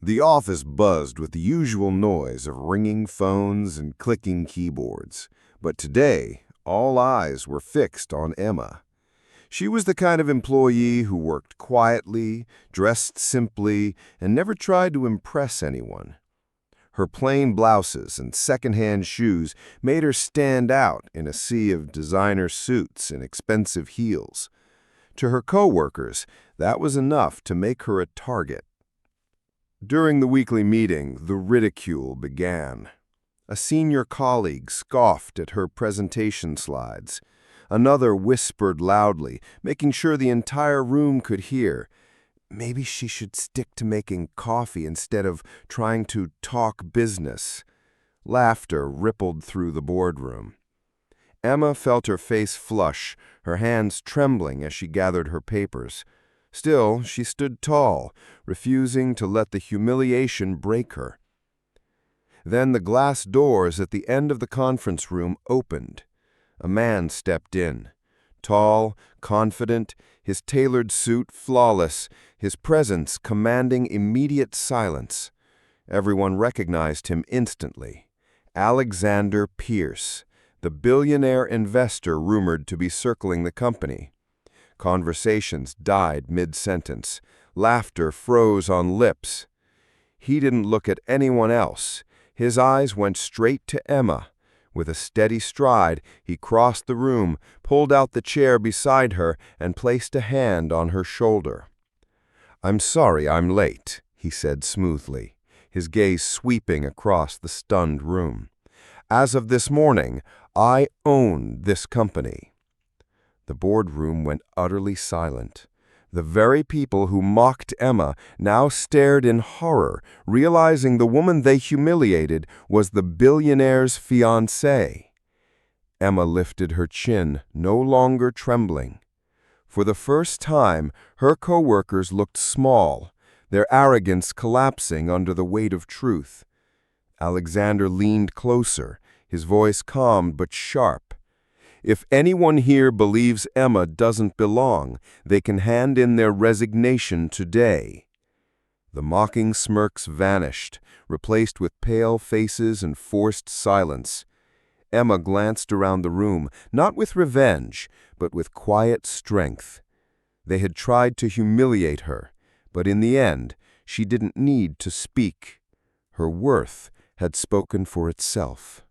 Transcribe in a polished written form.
The office buzzed with the usual noise of ringing phones and clicking keyboards. But today, all eyes were fixed on Emma. She was the kind of employee who worked quietly, dressed simply, and never tried to impress anyone. Her plain blouses and second-hand shoes made her stand out in a sea of designer suits and expensive heels. To her coworkers, that was enough to make her a target. During the weekly meeting, the ridicule began. A senior colleague scoffed at her presentation slides. Another whispered loudly, making sure the entire room could hear. Maybe she should stick to making coffee instead of trying to talk business. Laughter rippled through the boardroom. Emma felt her face flush, her hands trembling as she gathered her papers. Still, she stood tall, refusing to let the humiliation break her. Then the glass doors at the end of the conference room opened. A man stepped in. Tall, confident, his tailored suit flawless, his presence commanding immediate silence. Everyone recognized him instantly. Alexander Pierce, the billionaire investor rumored to be circling the company. Conversations died mid-sentence. Laughter froze on lips. He didn't look at anyone else. His eyes went straight to Emma. With a steady stride, he crossed the room, pulled out the chair beside her, and placed a hand on her shoulder. "I'm sorry I'm late," he said smoothly, his gaze sweeping across the stunned room. "As of this morning, I own this company." The boardroom went utterly silent. The very people who mocked Emma now stared in horror, realizing the woman they humiliated was the billionaire's fiancé. Emma lifted her chin, no longer trembling. For the first time, her coworkers looked small, their arrogance collapsing under the weight of truth. Alexander leaned closer, his voice calm but sharp. "If anyone here believes Emma doesn't belong, they can hand in their resignation today." The mocking smirks vanished, replaced with pale faces and forced silence. Emma glanced around the room, not with revenge, but with quiet strength. They had tried to humiliate her, but in the end, she didn't need to speak. Her worth had spoken for itself.